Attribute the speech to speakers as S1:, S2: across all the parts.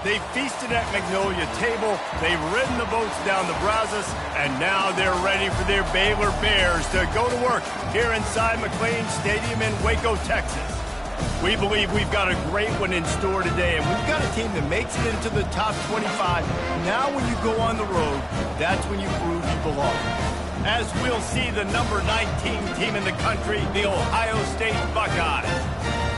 S1: They feasted at Magnolia Table, they've ridden the boats down the Brazos, and now they're ready for their Baylor Bears to go to work here inside McLane Stadium in Waco, Texas. We believe we've got a great one in store today, and we've got a team that makes it into the top 25. Now when you go on the road, that's when you prove you belong. As we'll see the number 19 team in the country, the Ohio State Buckeyes,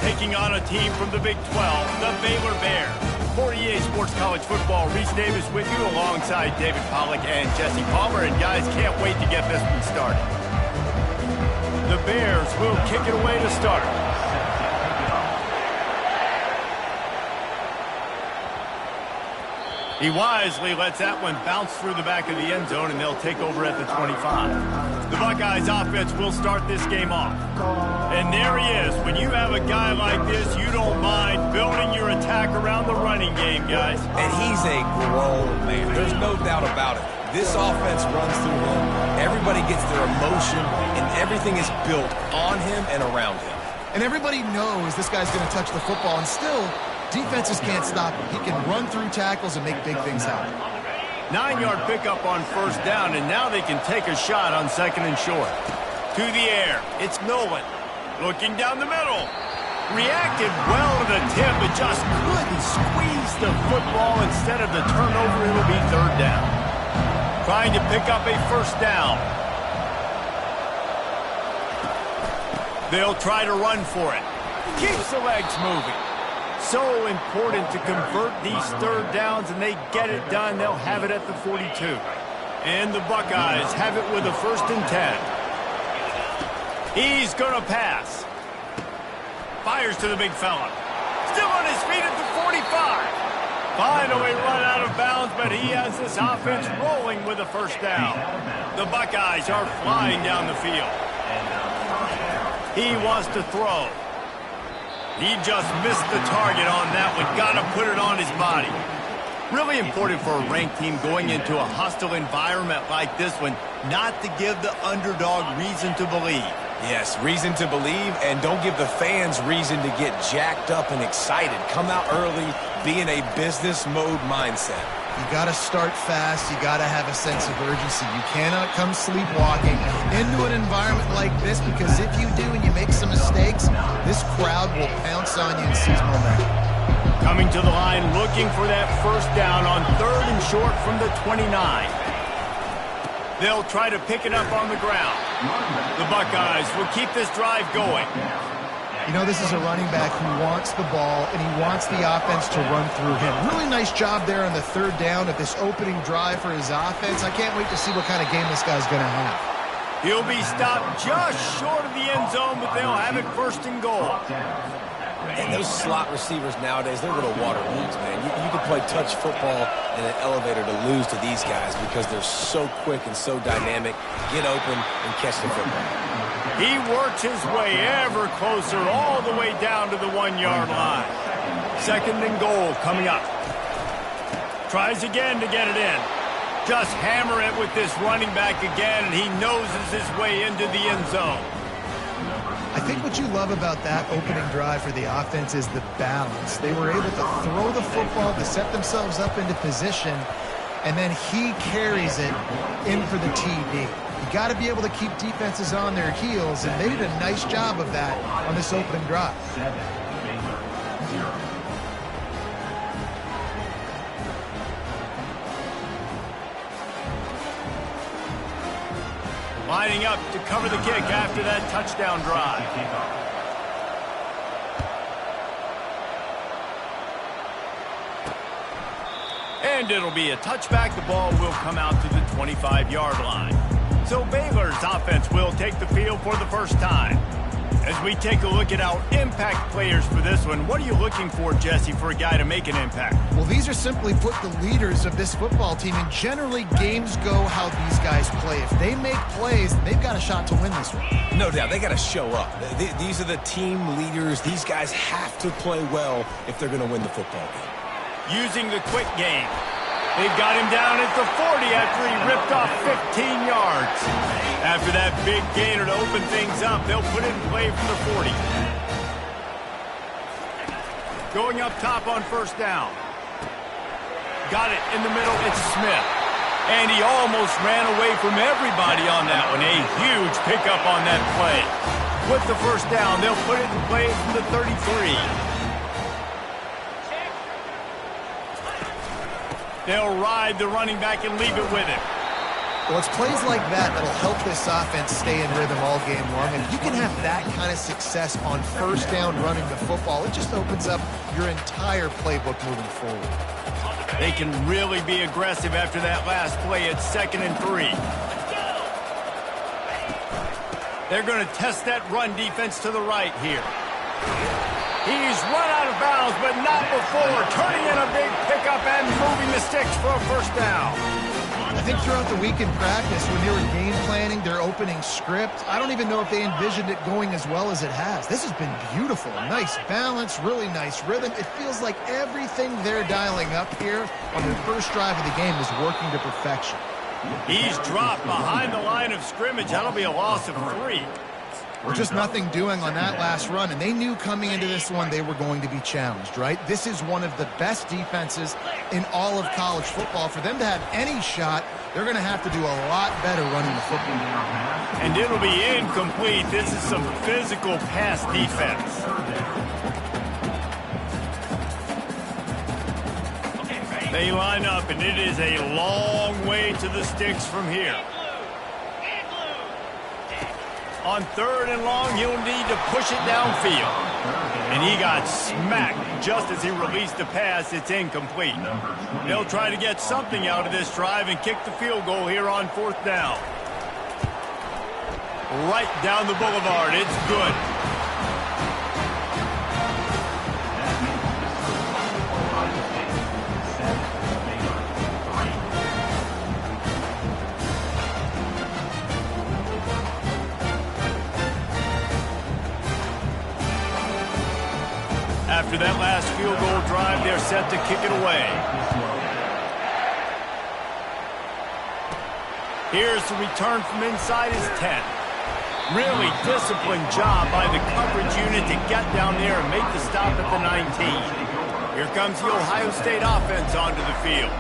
S1: taking on a team from the Big 12, the Baylor Bears. For EA Sports College Football, Reese Davis with you alongside David Pollack and Jesse Palmer. And guys, can't wait to get this one started. The Bears will kick it away to start. He wisely lets that one bounce through the back of the end zone, and they'll take over at the 25. The Buckeyes offense will start this game off. And there he is. When you have a guy like this, you don't mind building your attack around the running game, guys.
S2: And he's a grown man. There's no doubt about it. This offense runs through him. Everybody gets their emotion, and everything is built on him and around him.
S3: And everybody knows this guy's going to touch the football, and still, defenses can't stop him. He can run through tackles and make big things happen.
S1: 9-yard pickup on first down, and now they can take a shot on second and short. To the air, it's Nolan. Looking down the middle. Reacted well to the tip, but just couldn't squeeze the football. Instead of the turnover, it'll be third down. Trying to pick up a first down. They'll try to run for it. Keeps the legs moving. So important to convert these third downs, and they get it done. They'll have it at the 42. And the Buckeyes have it with a 1st and 10. He's going to pass. Fires to the big fella. Still on his feet at the 45. Finally run out of bounds, but he has this offense rolling with a first down. The Buckeyes are flying down the field. He wants to throw. He just missed the target on that one. Got to put it on his body. Really important for a ranked team going into a hostile environment like this one, not to give the underdog reason to believe.
S2: Yes, reason to believe, and don't give the fans reason to get jacked up and excited. Come out early, be in a business mode mindset.
S3: You got to start fast. You got to have a sense of urgency. You cannot come sleepwalking into an environment like this, because if you do and you make some mistakes, this crowd will pounce on you and seize momentum.
S1: Coming to the line, looking for that first down on 3rd and short from the 29. They'll try to pick it up on the ground. The Buckeyes will keep this drive going.
S3: You know, this is a running back who wants the ball, and he wants the offense to run through him. Really nice job there on the 3rd down of this opening drive for his offense. I can't wait to see what kind of game this guy's going to have.
S1: He'll be stopped just short of the end zone, but they'll have it 1st and goal.
S2: And those slot receivers nowadays, they're little water weeds, man. You can play touch football in an elevator to lose to these guys because they're so quick and so dynamic. Get open and catch the football.
S1: He works his way ever closer all the way down to the 1-yard line. 2nd and goal coming up. Tries again to get it in. Just hammer it with this running back again, and he noses his way into the end zone.
S3: I think what you love about that opening drive for the offense is the balance. They were able to throw the football to set themselves up into position, and then he carries it in for the TD. You got to be able to keep defenses on their heels, and they did a nice job of that on this opening drive.
S1: Lining up to cover the kick after that touchdown drive. And it'll be a touchback. The ball will come out to the 25-yard line. So Baylor's offense will take the field for the first time. As we take a look at our impact players for this one, what are you looking for, Jesse, for a guy to make an impact?
S3: Well, these are simply put the leaders of this football team, and generally games go how these guys play. If they make plays, they've got a shot to win this one.
S2: No doubt, they got to show up. These are the team leaders. These guys have to play well if they're going to win the football game.
S1: Using the quick game. They've got him down at the 40 after he ripped off 15 yards. After that big gainer to open things up, they'll put it in play from the 40. Going up top on first down. Got it in the middle. It's Smith. And he almost ran away from everybody on that one. A huge pickup on that play. With the first down, they'll put it in play from the 33. They'll ride the running back and leave it with him.
S3: Well, it's plays like that that'll help this offense stay in rhythm all game long. And if you can have that kind of success on first down running the football, it just opens up your entire playbook moving forward.
S1: They can really be aggressive after that last play at 2nd and 3. They're going to test that run defense to the right here. He's run out of bounds, but not before. Turning in a big pickup and moving the sticks for a first down.
S3: I think throughout the week in practice, when they were game planning their opening script, I don't even know if they envisioned it going as well as it has. This has been beautiful. Nice balance, really nice rhythm. It feels like everything they're dialing up here on the first drive of the game is working to perfection.
S1: He's dropped behind the line of scrimmage. That'll be a loss of 3.
S3: Well, just nothing doing on that last run, and they knew coming into this one they were going to be challenged, right? This is one of the best defenses in all of college football. For them to have any shot, they're going to have to do a lot better running the football.
S1: And it'll be incomplete. This is some physical pass defense. They line up, and it is a long way to the sticks from here. On 3rd and long, he'll need to push it downfield. And he got smacked just as he released the pass. It's incomplete. They'll try to get something out of this drive and kick the field goal here on 4th down. Right down the boulevard. It's good. After that last field goal drive, they're set to kick it away. Here's the return from inside his 10. Really disciplined job by the coverage unit to get down there and make the stop at the 19. Here comes the Ohio State offense onto the field.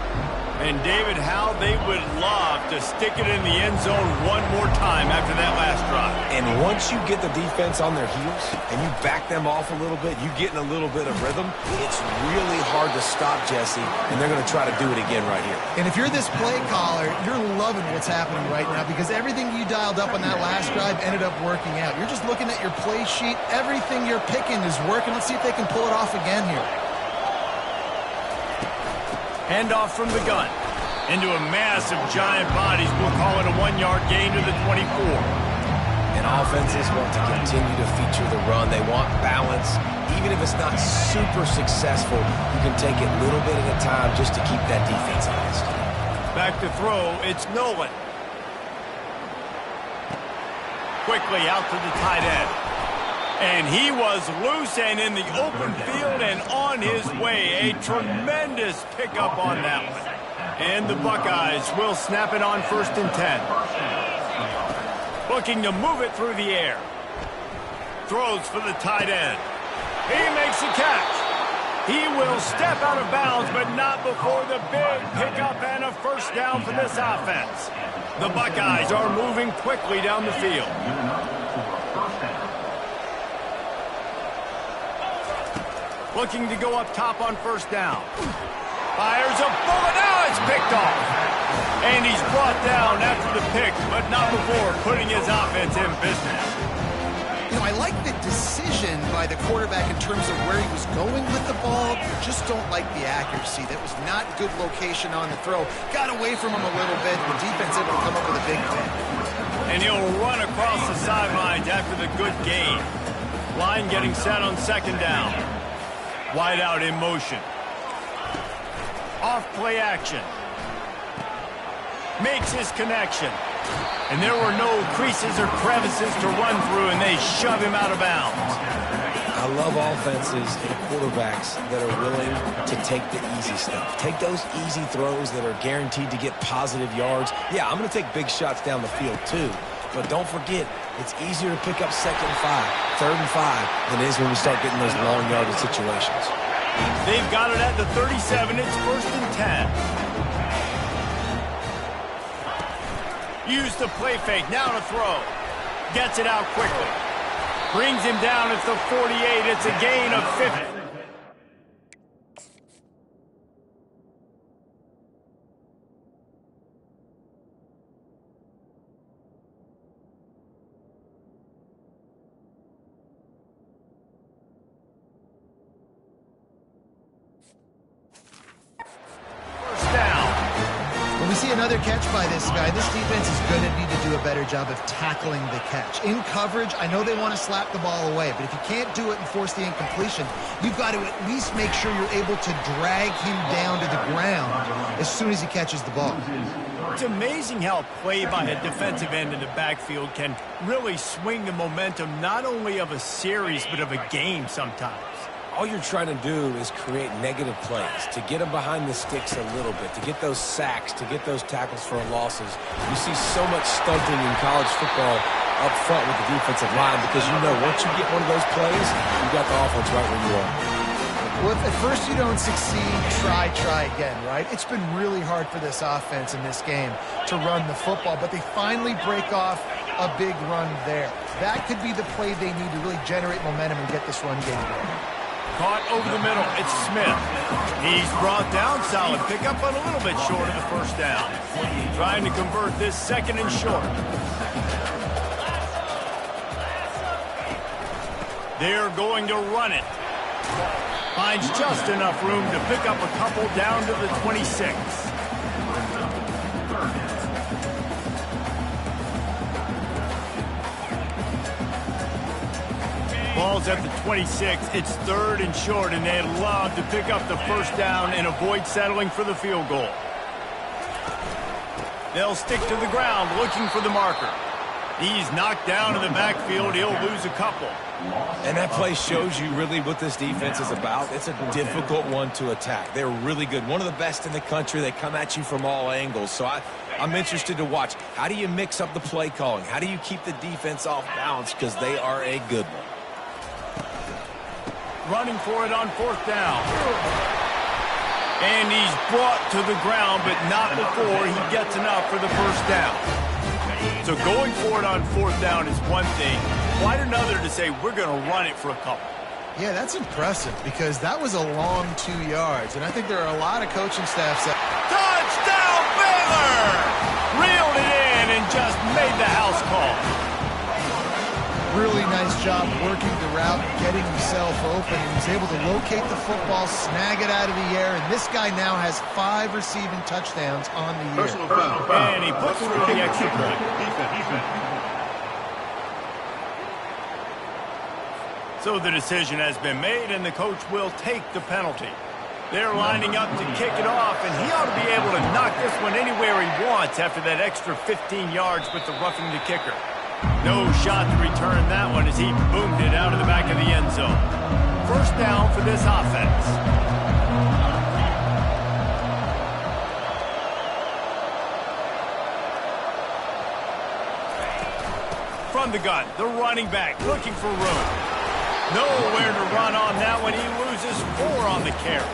S1: And David, how they would love to stick it in the end zone one more time after that last drive.
S2: And once you get the defense on their heels and you back them off a little bit, you get in a little bit of rhythm, it's really hard to stop, Jesse, and they're going to try to do it again right here.
S3: And if you're this play caller, you're loving what's happening right now because everything you dialed up on that last drive ended up working out. You're just looking at your play sheet. Everything you're picking is working. Let's see if they can pull it off again here.
S1: Handoff from the gun. Into a mass of giant bodies. We'll call it a 1-yard gain to the 24.
S2: And offenses want to continue to feature the run. They want balance. Even if it's not super successful, you can take it little bit at a time just to keep that defense honest.
S1: Back to throw. It's Nolan. Quickly out to the tight end. And he was loose and in the open field and on his way. A tremendous pickup on that one. And the Buckeyes will snap it on 1st and 10. Looking to move it through the air. Throws for the tight end. He makes a catch. He will step out of bounds, but not before the big pickup and a first down for this offense. The Buckeyes are moving quickly down the field. Looking to go up top on 1st down. Fires a bullet. Now it's picked off. And he's brought down after the pick, but not before putting his offense in business.
S3: You know, I like the decision by the quarterback in terms of where he was going with the ball. Just don't like the accuracy. That was not good location on the throw. Got away from him a little bit. The defense able to come up with a big pick.
S1: And he'll run across the sidelines after the good gain. Line getting set on 2nd down. Wide out in motion. Off play action. Makes his connection. And there were no creases or crevices to run through, and they shove him out of bounds.
S2: I love offenses and quarterbacks that are willing to take the easy stuff. Take those easy throws that are guaranteed to get positive yards. Yeah, I'm going to take big shots down the field too. But don't forget, it's easier to pick up 2nd and 5, 3rd and 5 than it is when we start getting those long yardage situations.
S1: They've got it at the 37. It's 1st and 10. Use the play fake. Now to throw. Gets it out quickly. Brings him down at the 48. It's a gain of 50.
S3: When we see another catch by this guy, this defense is going to need to do a better job of tackling the catch. In coverage, I know they want to slap the ball away, but if you can't do it and force the incompletion, you've got to at least make sure you're able to drag him down to the ground as soon as he catches the ball.
S1: It's amazing how play by a defensive end in the backfield can really swing the momentum not only of a series but of a game sometimes.
S2: All you're trying to do is create negative plays, to get them behind the sticks a little bit, to get those sacks, to get those tackles for losses. You see so much stunting in college football up front with the defensive line because you know once you get one of those plays, you've got the offense right where you are.
S3: Well, if at first you don't succeed, try again, right? It's been really hard for this offense in this game to run the football, but they finally break off a big run there. That could be the play they need to really generate momentum and get this run game going.
S1: Caught over the middle. It's Smith. He's brought down. Solid pickup, but a little bit short of the 1st down. Trying to convert this 2nd and short. They're going to run it. Finds just enough room to pick up a couple down to the 26. Ball's at the 26. It's 3rd and short, and they'd love to pick up the 1st down and avoid settling for the field goal. They'll stick to the ground looking for the marker. He's knocked down in the backfield. He'll lose a couple.
S2: And that play shows you really what this defense is about. It's a difficult one to attack. They're really good. One of the best in the country. They come at you from all angles. So I'm interested to watch. How do you mix up the play calling? How do you keep the defense off balance? Because they are a good one.
S1: Running for it on 4th down. And he's brought to the ground, but not before he gets enough for the 1st down. So going for it on 4th down is one thing. Quite another to say we're going to run it for a couple.
S3: Yeah, that's impressive because that was a long 2 yards. And I think there are a lot of coaching staffs that...
S1: Touchdown, Baylor! Reeled it in and just made the house call.
S3: Really nice job working the route, getting himself open. He was able to locate the football, snag it out of the air, and this guy now has 5 receiving touchdowns on the year.
S1: And he puts through the extra point. So the decision has been made, and the coach will take the penalty. They're lining up to kick it off, and he ought to be able to knock this one anywhere he wants after that extra 15 yards with the roughing the kicker. No shot to return that one as he boomed it out of the back of the end zone. 1st down for this offense. From the gun, the running back looking for room. Nowhere to run on that one. He loses 4 on the carry.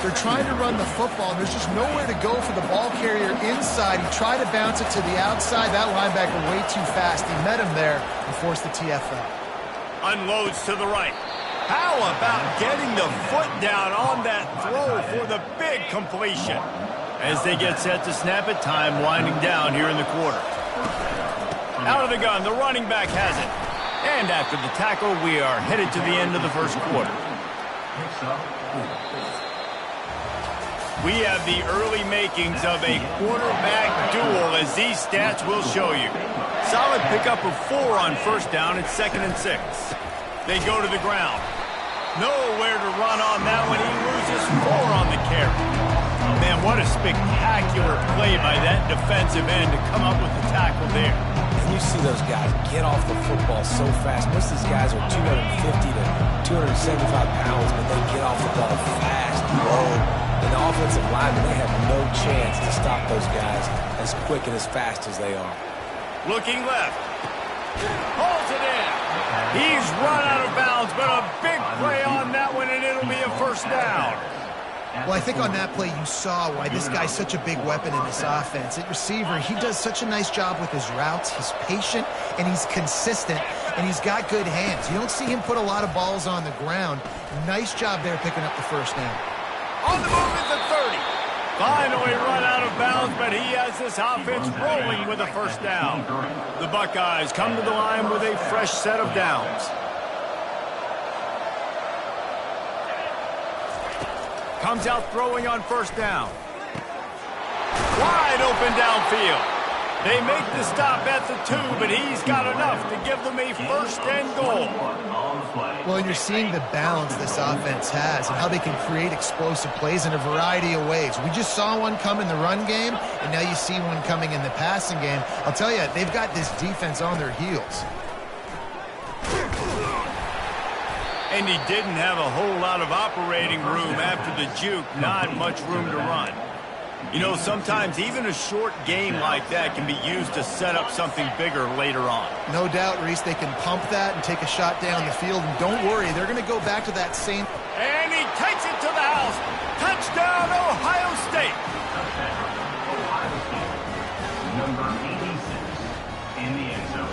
S3: They're trying to run the football, and there's just nowhere to go for the ball carrier inside. He tried to bounce it to the outside. That linebacker way too fast. He met him there and forced the TFL.
S1: Unloads to the right. How about getting the foot down on that throw for the big completion? As they get set to snap it, time winding down here in the quarter. Out of the gun, the running back has it. And after the tackle, we are headed to the end of the 1st quarter. We have the early makings of a quarterback duel, as these stats will show you. Solid pickup of 4 on 1st down. It's 2nd and 6. They go to the ground. Nowhere to run on that one. He loses 4 on the carry. Man, what a spectacular play by that defensive end to come up with the tackle there.
S2: And you see those guys get off the football so fast. Most of these guys are 250 to 275 pounds, but they get off the ball fast, low. And the offensive linemen, they have no chance to stop those guys as quick and as fast as they are.
S1: Looking left. Pulls it in. He's run out of bounds, but a big play on that one, and it'll be a first down.
S3: Well, I think on that play you saw why this guy's such a big weapon in this offense. At receiver, he does such a nice job with his routes. He's patient, and he's consistent, and he's got good hands. You don't see him put a lot of balls on the ground. Nice job there picking up the first down.
S1: On the move at the 30. Finally run out of bounds, but he has this offense rolling with a first down. The Buckeyes come to the line with a fresh set of downs. Comes out throwing on first down. Wide open downfield. They make the stop at the 2, but he's got enough to give them a first and goal.
S3: Well, and you're seeing the balance this offense has and how they can create explosive plays in a variety of ways. We just saw one come in the run game, and now you see one coming in the passing game. I'll tell you, they've got this defense on their heels.
S1: And he didn't have a whole lot of operating room after the juke, not much room to run. You know, sometimes even a short game like that can be used to set up something bigger later on.
S3: No doubt, Reese, they can pump that and take a shot down the field. And don't worry, they're going to go back to that same...
S1: And he takes it to the house. Touchdown, Ohio State.
S4: Number 86 in the end zone.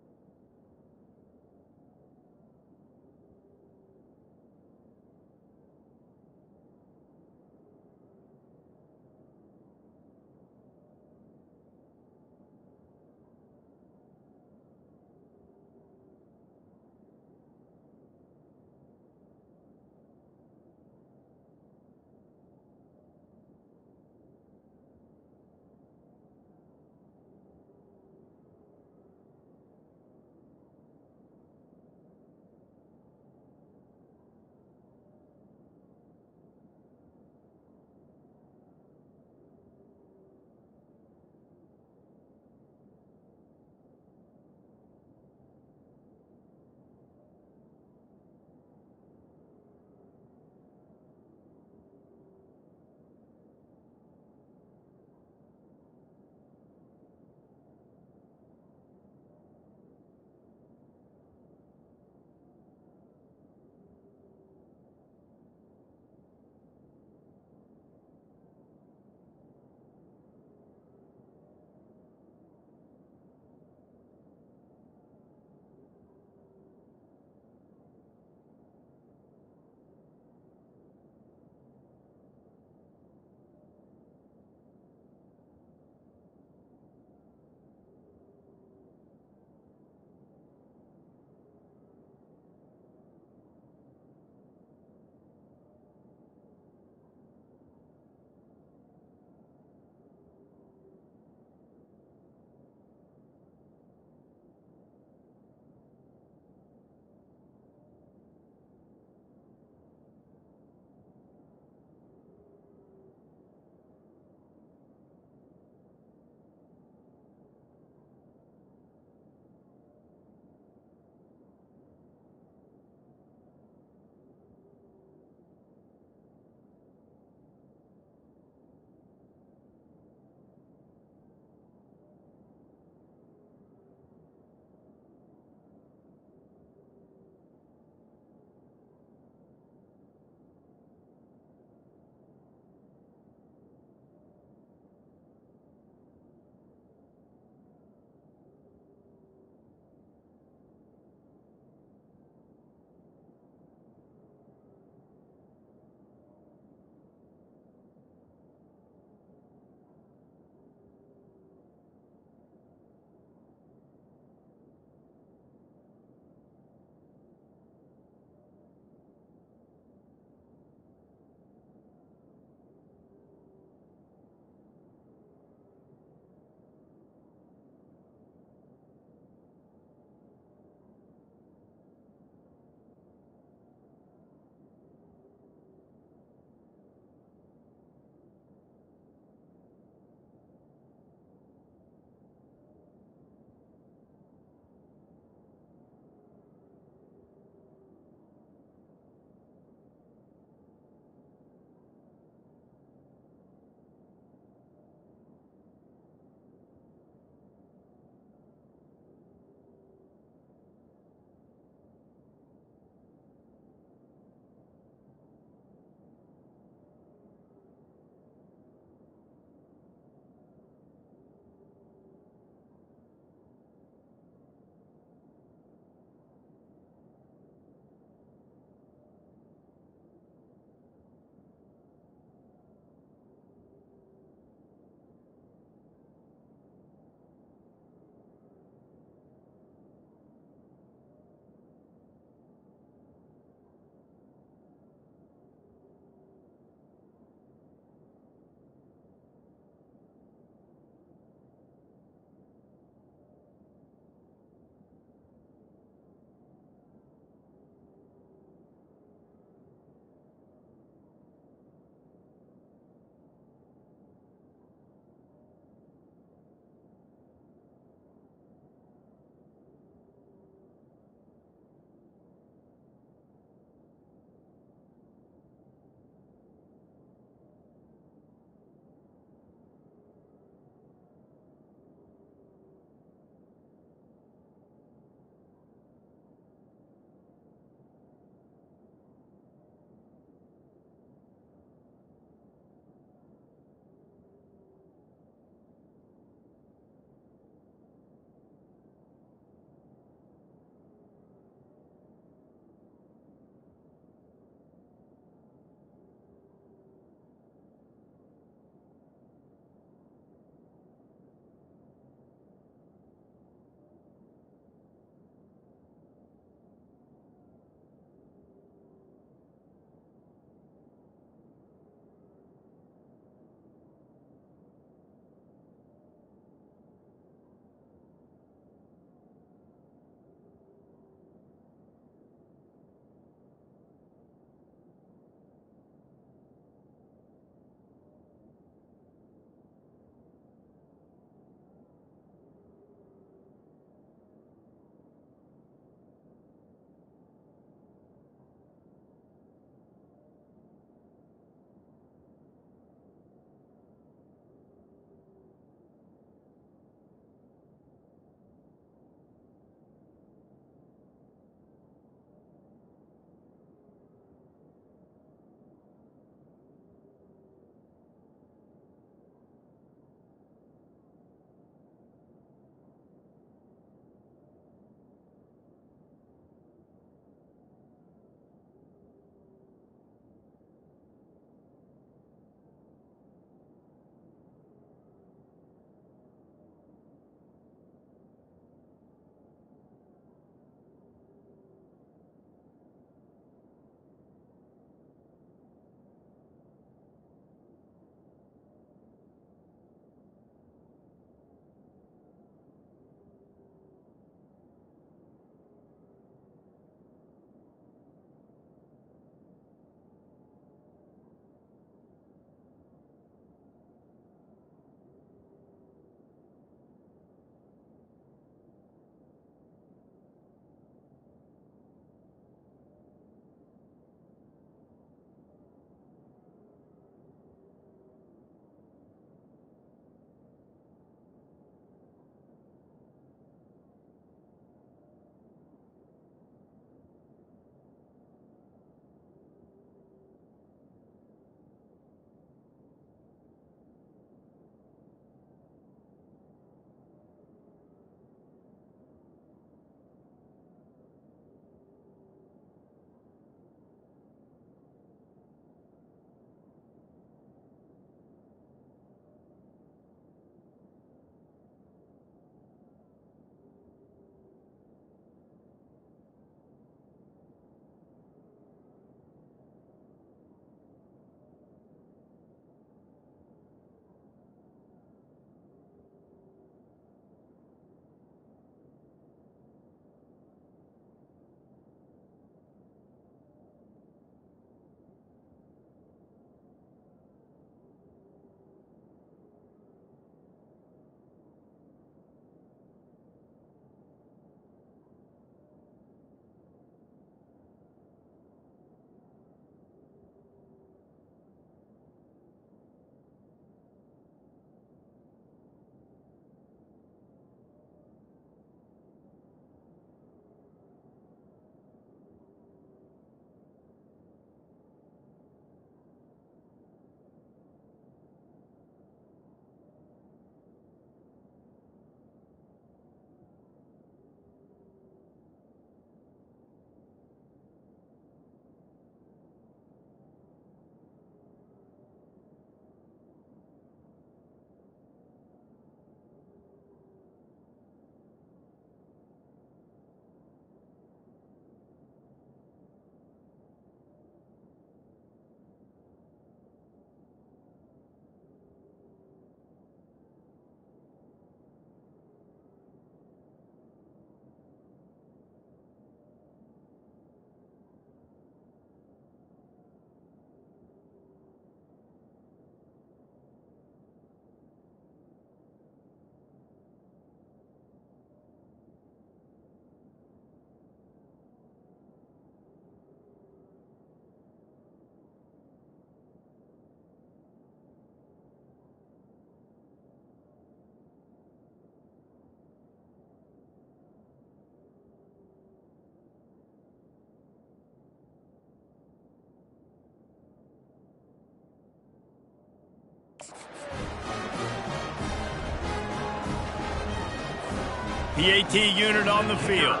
S1: PAT unit on the field.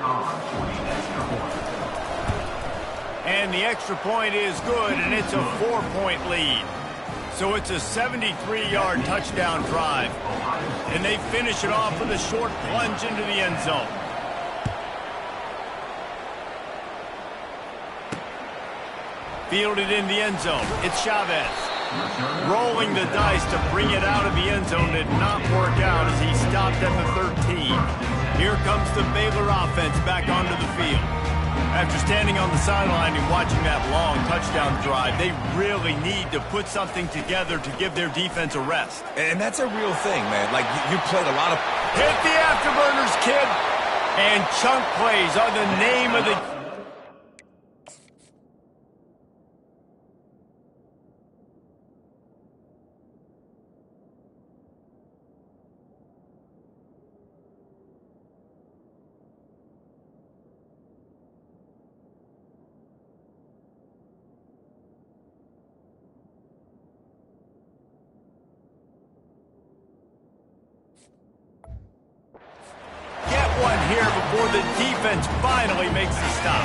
S1: And the extra point is good, and it's a 4-point lead. So it's a 73-yard touchdown drive. And they finish it off with a short plunge into the end zone. Fielded in the end zone. It's Chavez. Rolling the dice to bring it out of the end zone did not work out as he stopped at the 13. Here comes the Baylor offense back onto the field. After standing on the sideline and watching that long touchdown drive, they really need to put something together to give their defense a rest.
S2: And that's a real thing, man. Like, you played a lot of...
S1: Hit the afterburners, kid! And chunk plays are the name of the... here before the defense finally makes a stop.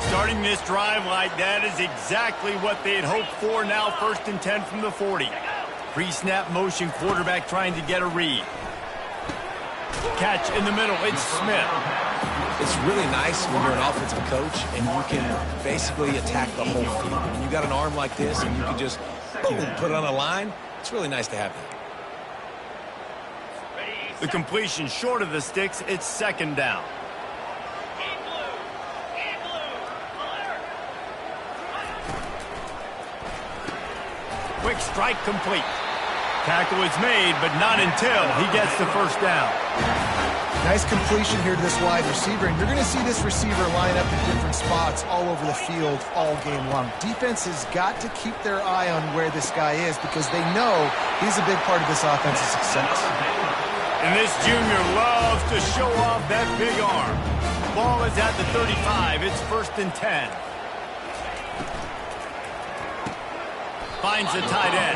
S1: Starting this drive like that is exactly what they had hoped for. Now 1st and 10 from the 40. Pre-snap motion, quarterback trying to get a read. Catch in the middle, it's Smith.
S2: It's really nice when you're an offensive coach and you can basically attack the whole field. When you got an arm like this and you can just, boom, put it on a line, it's really nice to have that.
S1: The completion short of the sticks, it's 2nd down. Quick strike complete. Tackle is made, but not until he gets the 1st down.
S3: Nice completion here to this wide receiver, and you're going to see this receiver line up in different spots all over the field all game long. Defense has got to keep their eye on where this guy is because they know he's a big part of this offense's success.
S1: And this junior loves to show off that big arm. Ball is at the 35. It's 1st and 10. Finds the tight end.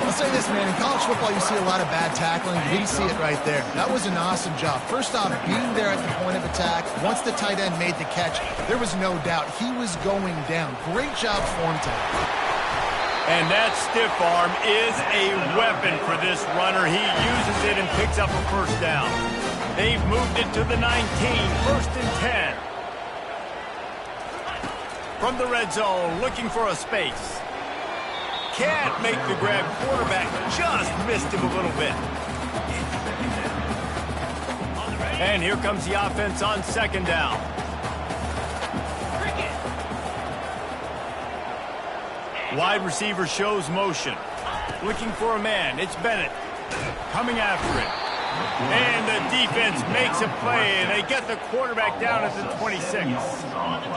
S3: I'll say this, man. In college football, you see a lot of bad tackling. You didn't see it right there. That was an awesome job. First off, being there at the point of attack. Once the tight end made the catch, there was no doubt he was going down. Great job form tackle.
S1: And that stiff arm is a weapon for this runner. He uses it and picks up a 1st down. They've moved it to the 19, 1st and 10. From the red zone, looking for a space. Can't make the grab. Quarterback just missed him a little bit. And here comes the offense on 2nd down. Wide receiver shows motion. Looking for a man. It's Bennett. Coming after it. And the defense makes a play, and they get the quarterback down at the 26.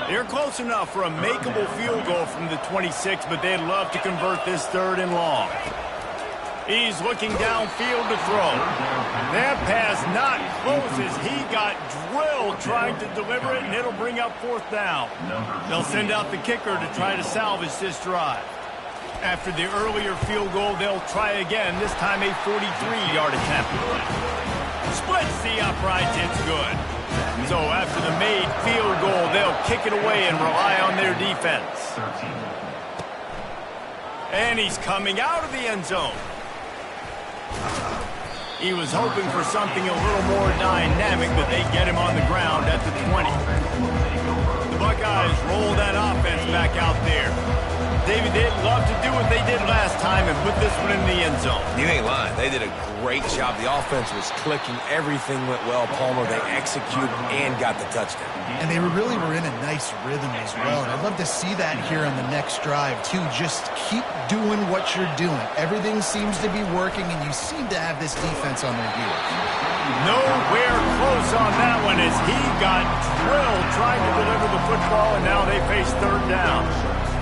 S1: They're close enough for a makeable field goal from the 26, but they'd love to convert this 3rd and long. He's looking downfield to throw. That pass not close as he got drilled trying to deliver it, and it'll bring up 4th down. They'll send out the kicker to try to salvage this drive. After the earlier field goal, they'll try again, this time a 43-yard attempt. Splits the uprights, it's good. So after the made field goal, they'll kick it away and rely on their defense. And he's coming out of the end zone. He was hoping for something a little more dynamic, but they get him on the ground at the 20. The Buckeyes roll that offense back out there. David, they'd love to do what they did last time and put this one in the end zone.
S2: You ain't lying. They did a great job. The offense was clicking. Everything went well. Palmer, they executed and got the touchdown.
S3: And they really were in a nice rhythm as well. And I'd love to see that here on the next drive, too. Just keep doing what you're doing. Everything seems to be working, and you seem to have this defense on their heels.
S1: Nowhere close on that one as he got drilled trying to deliver the football, and now they face 3rd down.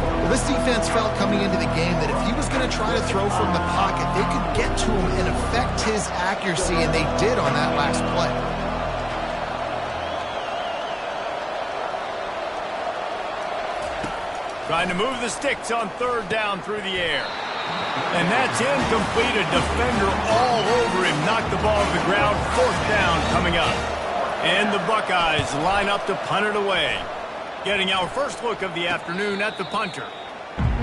S3: Well, this defense felt coming into the game that if he was going to try to throw from the pocket, they could get to him and affect his accuracy, and they did on that last play.
S1: Trying to move the sticks on 3rd down through the air. And that's incomplete. A defender all over him. Knocked the ball to the ground. 4th down coming up. And the Buckeyes line up to punt it away. Getting our first look of the afternoon at the punter.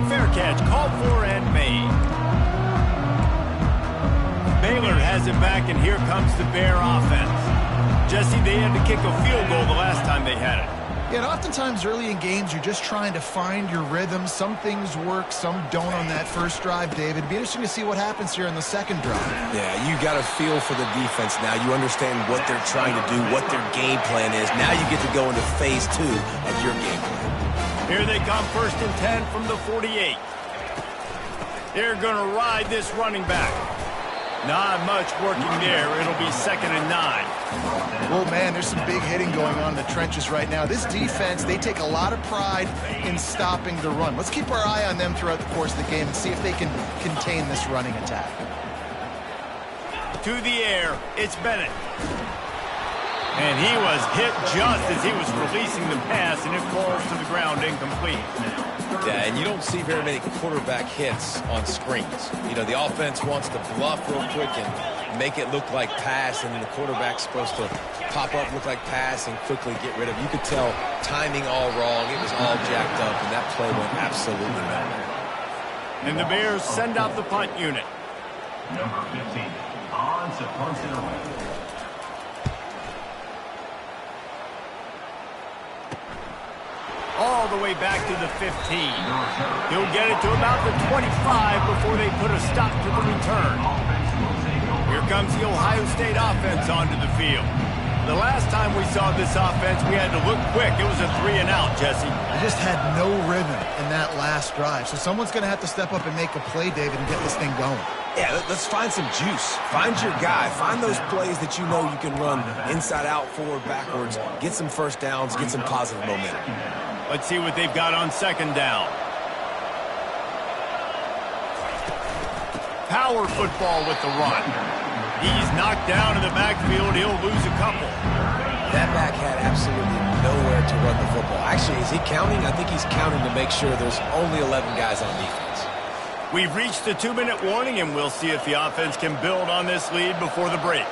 S1: Fair catch called for and made. Baylor has it back, and here comes the Bear offense. Jesse, they had to kick a field goal the last time they had it.
S3: Yeah, and oftentimes early in games, you're just trying to find your rhythm. Some things work, some don't on that first drive, David. It'd be interesting to see what happens here in the second drive.
S2: Yeah, you got a feel for the defense now. You understand what they're trying to do, what their game plan is. Now you get to go into phase 2 of your game plan.
S1: Here they come, 1st and 10 from the 48. They're going to ride this running back. Not much working there. It'll be 2nd and 9.
S3: Oh, man, there's some big hitting going on in the trenches right now. This defense, they take a lot of pride in stopping the run. Let's keep our eye on them throughout the course of the game and see if they can contain this running attack.
S1: To the air, it's Bennett. And he was hit just as he was releasing the pass, and it falls to the ground incomplete.
S2: Yeah, and you don't see very many quarterback hits on screens. You know, the offense wants to bluff real quick and make it look like pass, and then the quarterback's supposed to pop up, look like pass, and quickly get rid of it. You could tell timing all wrong. It was all jacked up, and that play went absolutely nowhere.
S1: And the Bears send out the punt unit.
S4: Number 15, on to punt it away.
S1: All the way back to the 15. He'll get it to about the 25 before they put a stop to the return. Here comes the Ohio State offense onto the field. The last time we saw this offense, we had to look quick. It was a 3-and-out, Jesse.
S3: They just had no rhythm in that last drive. So someone's going to have to step up and make a play, David, and get this thing going.
S2: Yeah, let's find some juice. Find your guy. Find those plays that you know you can run inside out, forward, backwards. Get some first downs. Get some positive momentum.
S1: Let's see what they've got on 2nd down. Power football with the run. He's knocked down in the backfield. He'll lose a couple.
S2: That back had absolutely nowhere to run the football. Actually, is he counting? I think he's counting to make sure there's only 11 guys on defense.
S1: We've reached the 2-minute warning, and we'll see if the offense can build on this lead before the break.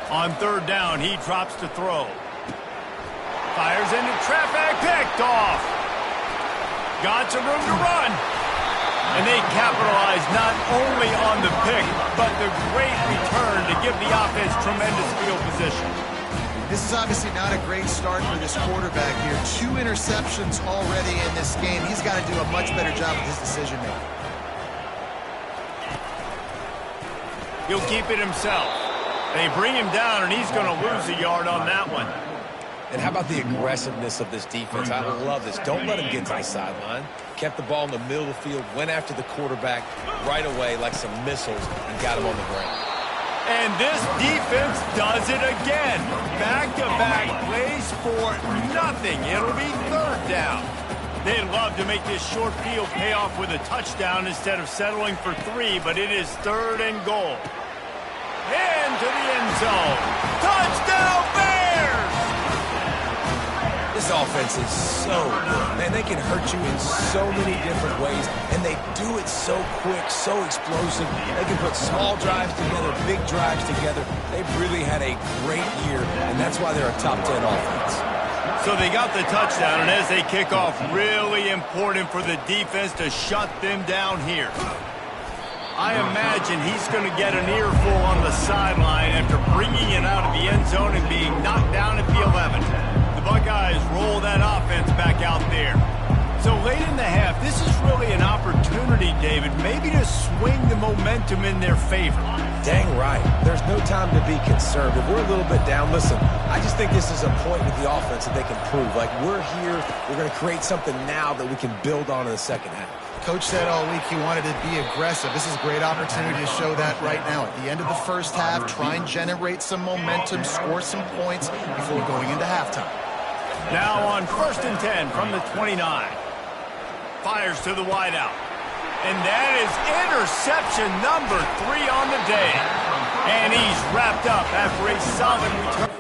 S1: On 3rd down, he drops to throw. Fires into traffic, picked off. Got some room to run. And they capitalize not only on the pick, but the great return to give the offense tremendous field position.
S3: This is obviously not a great start for this quarterback here. 2 interceptions already in this game. He's got to do a much better job with his decision-making.
S1: He'll keep it himself. They bring him down, and he's going to lose a yard on that one.
S2: And how about the aggressiveness of this defense? I love this. Don't let him get to the sideline. Kept the ball in the middle of the field, went after the quarterback right away like some missiles, and got him on the ground.
S1: And this defense does it again. Back-to-back plays for nothing. It'll be 3rd down. They'd love to make this short field pay off with a touchdown instead of settling for 3, but it is 3rd and goal. Into the end zone. Touchdown, Bears!
S2: This offense is so good. Man, they can hurt you in so many different ways, and they do it so quick, so explosive. They can put small drives together, big drives together. They've really had a great year, and that's why they're a top 10 offense.
S1: So they got the touchdown, and as they kick off, really important for the defense to shut them down here. I imagine he's going to get an earful on the sideline after bringing it out of the end zone and being knocked down at the 11. The Buckeyes roll that offense back out there. So late in the half, this is really an opportunity, David, maybe to swing the momentum in their favor.
S2: Dang right. There's no time to be concerned. If we're a little bit down, listen, I just think this is a point with the offense that they can prove. Like, we're here, we're going to create something now that we can build on in the second half.
S3: Coach said all week he wanted to be aggressive. This is a great opportunity to show that right now. At the end of the first half, try and generate some momentum, score some points before going into halftime.
S1: Now on 1st and 10 from the 29. Fires to the wideout. And that is interception number 3 on the day. And he's wrapped up after a solid return.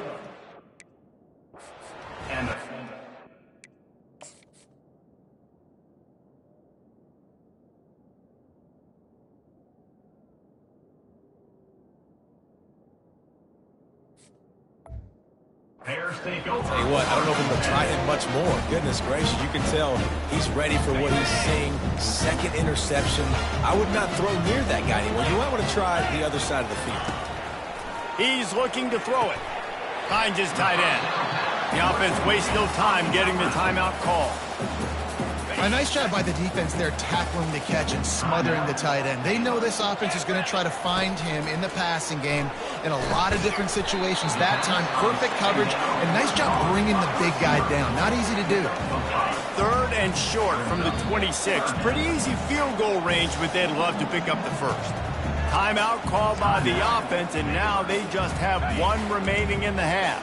S2: I'll tell you what, I don't know if I'm going to try him much more. Goodness gracious, you can tell he's ready for what he's seeing. Second interception. I would not throw near that guy anymore. You might want to try the other side of the field.
S1: He's looking to throw it. Finds his tight end. The offense wastes no time getting the timeout call.
S3: A nice job by the defense there, tackling the catch and smothering the tight end. They know this offense is going to try to find him in the passing game in a lot of different situations. That time, perfect coverage, and nice job bringing the big guy down. Not easy to do.
S1: Third and short from the 26. Pretty easy field goal range, but they'd love to pick up the first. Timeout called by the offense, and now they just have one remaining in the half.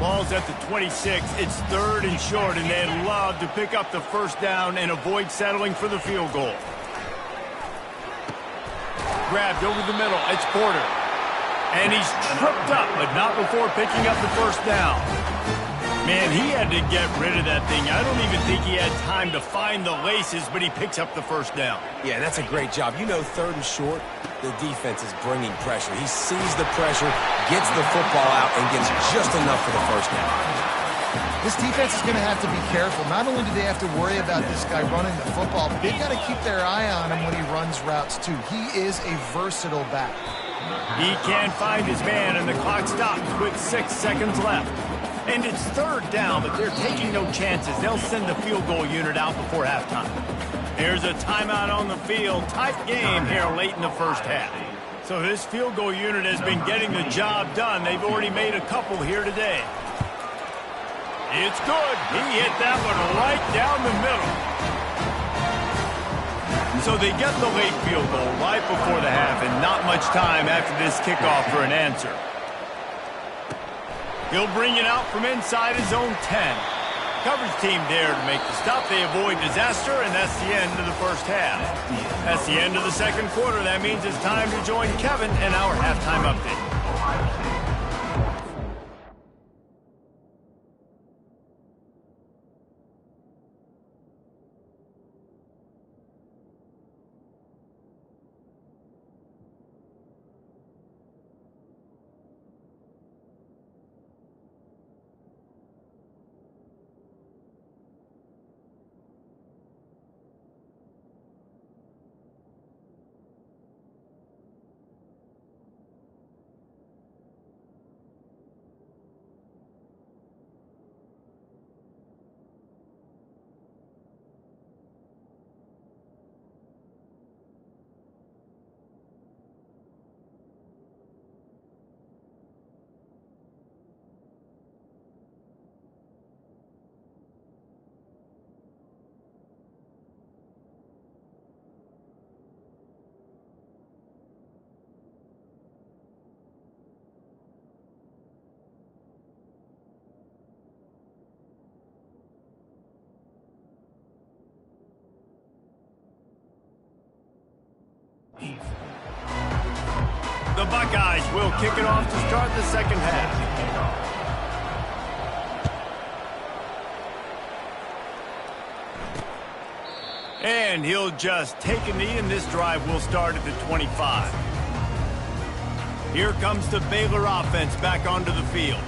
S1: Ball's at the 26. It's third and short, and they'd love to pick up the first down and avoid settling for the field goal. Grabbed over the middle. It's Porter. And he's tripped up, but not before picking up the first down. Man, he had to get rid of that thing. I don't even think he had time to find the laces, but he picks up the first down.
S2: Yeah, that's a great job. You know, third and short, the defense is bringing pressure. He sees the pressure, gets the football out, and gets just enough for the first down.
S3: This defense is going to have to be careful. Not only do they have to worry about this guy running the football, but they've got to keep their eye on him when he runs routes, too. He is a versatile back.
S1: He can't find his man, and the clock stops with 6 seconds left. And it's third down, but they're taking no chances. They'll send the field goal unit out before halftime. There's a timeout on the field. Tight game here late in the first half. So this field goal unit has been getting the job done. They've already made a couple here today. It's good. He hit that one right down the middle. So they get the late field goal right before the half, and not much time after this kickoff for an answer. He'll bring it out from inside his own 10. Coverage team there to make the stop. They avoid disaster, and that's the end of the first half. That's the end of the second quarter. That means it's time to join Kevin in our halftime update. The Buckeyes will kick it off to start the second half. And he'll just take a knee, and this drive will start at the 25. Here comes the Baylor offense back onto the field.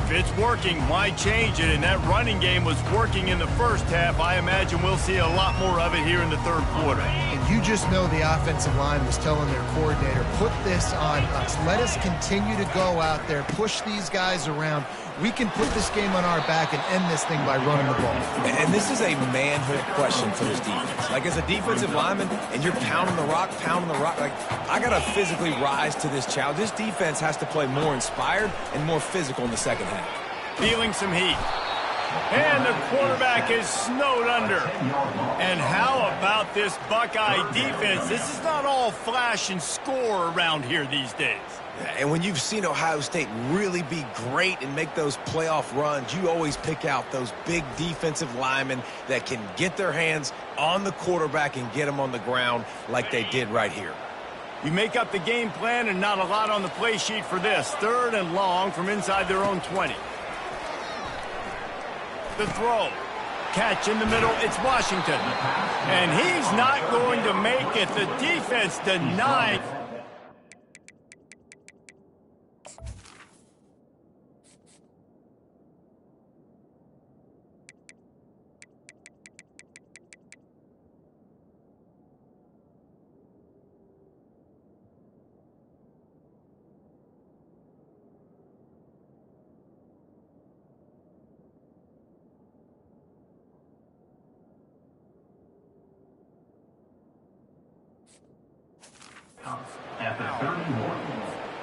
S1: If it's working, why change it? And that running game was working in the first half. I imagine we'll see a lot more of it here in the third quarter.
S3: And you just know the offensive line was telling their coordinator, put this on us. Let us continue to go out there, push these guys around. We can put this game on our back and end this thing by running the ball.
S2: And this is a manhood question for this defense. Like, as a defensive lineman, and you're pounding the rock, like, I got to physically rise to this challenge. This defense has to play more inspired and more physical in the second half.
S1: Feeling some heat. And the quarterback is snowed under. And how about this Buckeye defense? This is not all flash and score around here these days.
S2: And when you've seen Ohio State really be great and make those playoff runs, you always pick out those big defensive linemen that can get their hands on the quarterback and get them on the ground like they did right here.
S1: You make up the game plan, and not a lot on the play sheet for this. Third and long from inside their own 20. The throw. Catch in the middle. It's Washington. And he's not going to make it. The defense denied.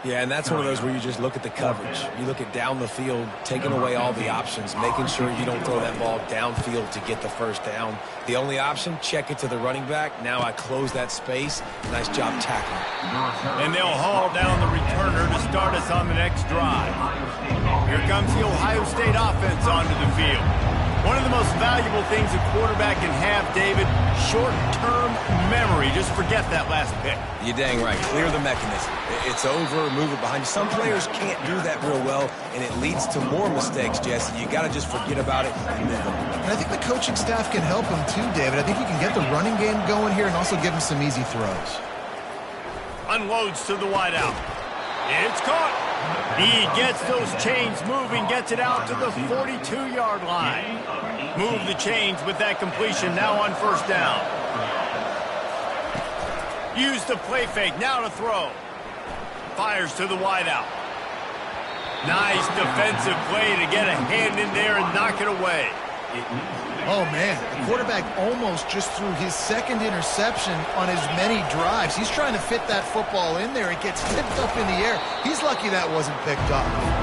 S2: Yeah, and that's one of those where you just look at the coverage. You look at down the field, taking away all the options, making sure you don't throw that ball downfield to get the first down. The only option, check it to the running back. Now I close that space. Nice job tackling.
S1: And they'll haul down the returner to start us on the next drive. Here comes the Ohio State offense onto the field. One of the most valuable things a quarterback can have, David, short-term memory. Just forget that last pick.
S2: You're dang right. Clear the mechanism. It's over, move it behind you. Some players can't do that real well, and it leads to more mistakes, Jesse. You got to just forget about it and move on.
S3: And I think the coaching staff can help him too, David. I think he can get the running game going here and also give him some easy throws.
S1: Unloads to the wideout. It's caught. He gets those chains moving, gets it out to the 42-yard line. Move the chains with that completion now on first down. Use the play fake, now to throw. Fires to the wideout. Nice defensive play to get a hand in there and knock it away.
S3: Oh, man, the quarterback almost just threw his second interception on as many drives. He's trying to fit that football in there. It gets tipped up in the air. He's lucky that wasn't picked up.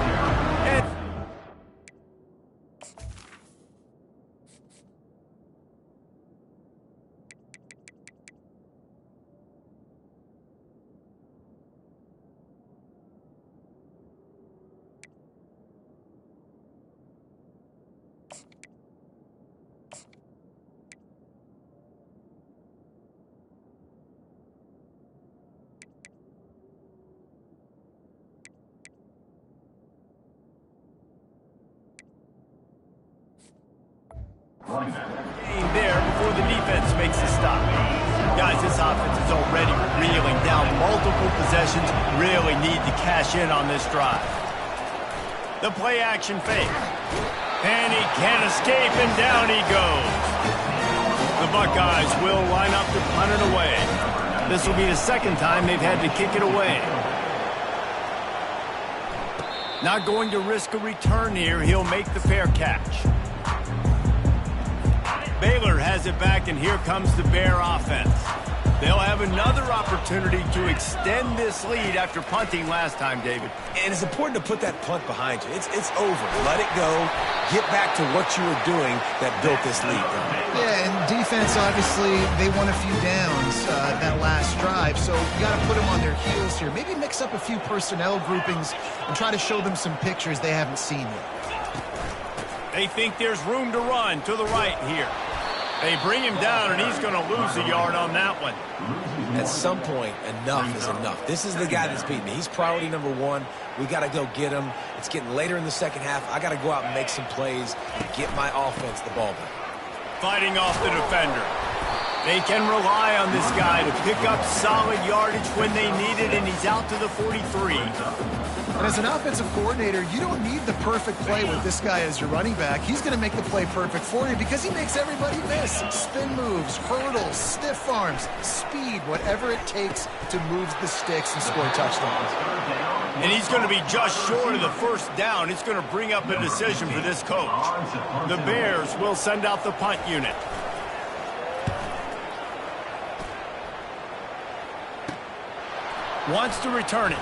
S1: There before the defense makes a stop. Guys, this offense is already reeling down multiple possessions. Really need to cash in on this drive. The play action fake. And he can't escape, and down he goes. The Buckeyes will line up to punt it away. This will be the second time they've had to kick it away. Not going to risk a return here. He'll make the fair catch. Baylor has it back, and here comes the Bear offense. They'll have another opportunity to extend this lead after punting last time, David.
S2: And it's important to put that punt behind you. It's over. Let it go. Get back to what you were doing that built this lead.
S3: Yeah, and defense, obviously, they won a few downs that last drive, so you got to put them on their heels here. Maybe mix up a few personnel groupings and try to show them some pictures they haven't seen yet.
S1: They think there's room to run to the right here. They bring him down, and he's going to lose a yard on that one.
S2: At some point, enough is enough. This is the guy that's beating me. He's priority number one. We got to go get him. It's getting later in the second half. I got to go out and make some plays and get my offense the ball back.
S1: Fighting off the defender. They can rely on this guy to pick up solid yardage when they need it, and he's out to the 43.
S3: And as an offensive coordinator, you don't need the perfect play with this guy as your running back. He's going to make the play perfect for you because he makes everybody miss. Spin moves, hurdles, stiff arms, speed, whatever it takes to move the sticks and score touchdowns.
S1: And he's going to be just short of the first down. It's going to bring up a decision for this coach. The Bears will send out the punt unit. Wants to return it.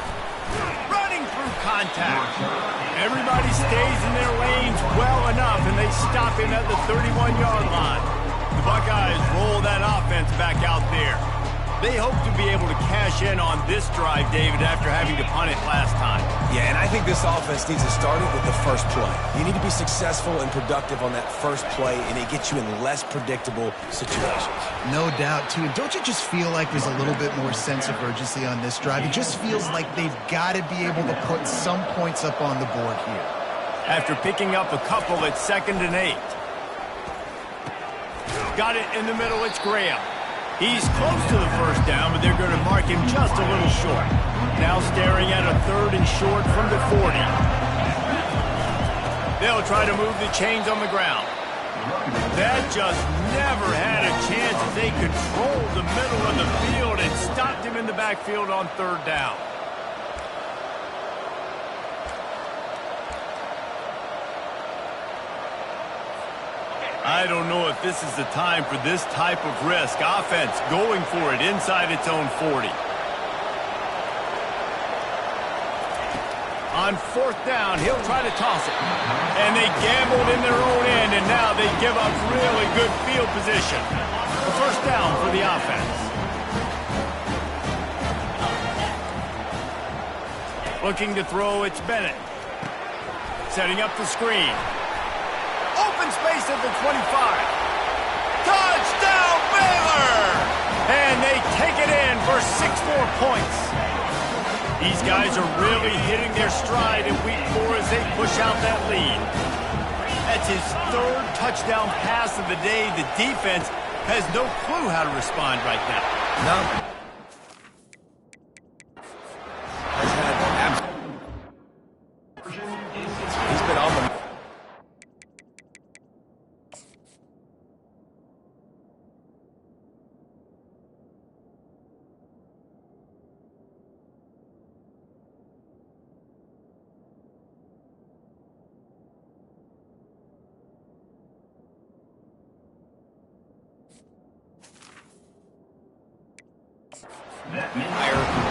S1: Running through contact. Everybody stays in their lanes well enough, and they stop him at the 31-yard line. The Buckeyes roll that offense back out there. They hope to be able to cash in on this drive, David, after having to punt it last time.
S2: Yeah, and I think this offense needs to start it with the first play. You need to be successful and productive on that first play, and it gets you in less predictable situations.
S3: No doubt, too. Don't you just feel like there's a little bit more sense of urgency on this drive? It just feels like they've got to be able to put some points up on the board here.
S1: After picking up a couple at 2nd and 8. Got it in the middle. It's Graham. He's close to the first down, but they're going to mark him just a little short. Now staring at a 3rd and short from the 40. They'll try to move the chains on the ground. That just never had a chance as they controlled the middle of the field and stopped him in the backfield on 3rd down. I don't know if this is the time for this type of risk. Offense going for it inside its own 40. On 4th down, he'll try to toss it. And they gambled in their own end, and now they give up really good field position. The 1st down for the offense. Looking to throw, it's Bennett. Setting up the screen. Open space at the 25. Touchdown, Baylor! And they take it in for 6 more points. These guys are really hitting their stride in week 4 as they push out that lead. That's his 3rd touchdown pass of the day. The defense has no clue how to respond right now.
S2: No. He's been on the...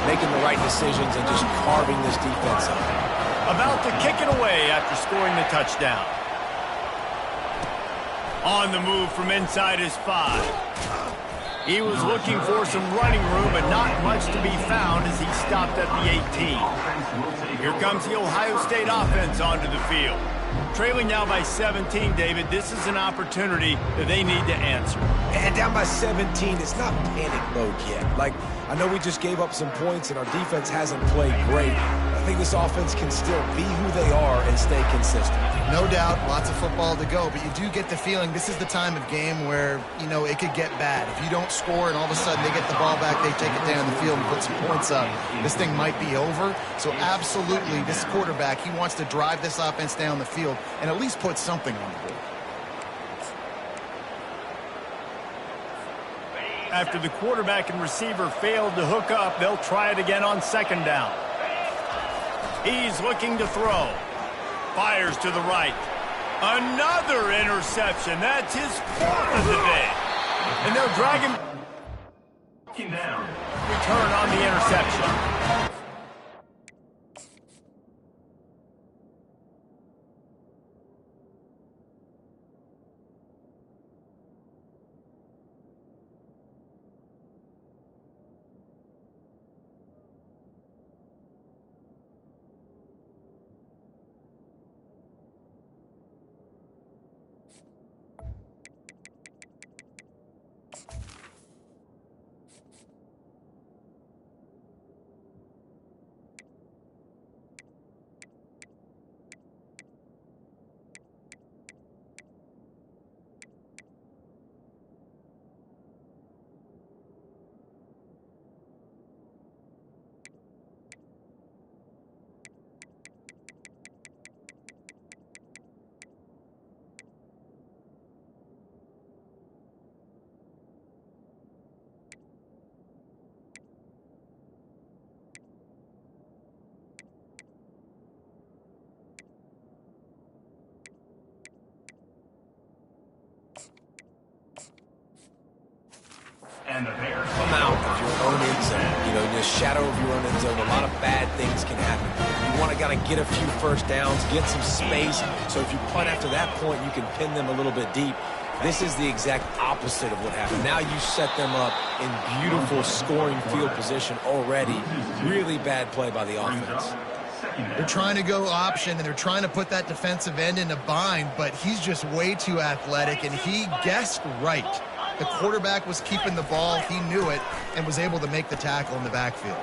S2: making the right decisions and just carving this defense up.
S1: About to kick it away after scoring the touchdown. On the move from inside his 5. He was looking for some running room, but not much to be found as he stopped at the 18. Here comes the Ohio State offense onto the field. Trailing now by 17, David, this is an opportunity that they need to answer.
S2: And down by 17, it's not panic mode yet. Like, I know we just gave up some points and our defense hasn't played great. I think this offense can still be who they are and stay consistent.
S3: No doubt, lots of football to go, but you do get the feeling this is the time of game where, you know, it could get bad. If you don't score and all of a sudden they get the ball back, they take it down the field and put some points up, this thing might be over. So absolutely, this quarterback, he wants to drive this offense down the field and at least put something on the board.
S1: After the quarterback and receiver failed to hook up, they'll try it again on 2nd down. He's looking to throw. Fires to the right. Another interception. That's his 4th of the day. And they'll drag him. Return on the interception.
S4: And the Bears
S2: come out of your own end zone. You know, in the shadow of your own end zone, a lot of bad things can happen. You want to kind of get a few 1st downs, get some space, so if you punt after that point, you can pin them a little bit deep. This is the exact opposite of what happened. Now you set them up in beautiful scoring field position already. Really bad play by the offense.
S3: They're trying to go option, and they're trying to put that defensive end in a bind, but he's just way too athletic, and he guessed right. The quarterback was keeping the ball. He knew it and was able to make the tackle in the backfield.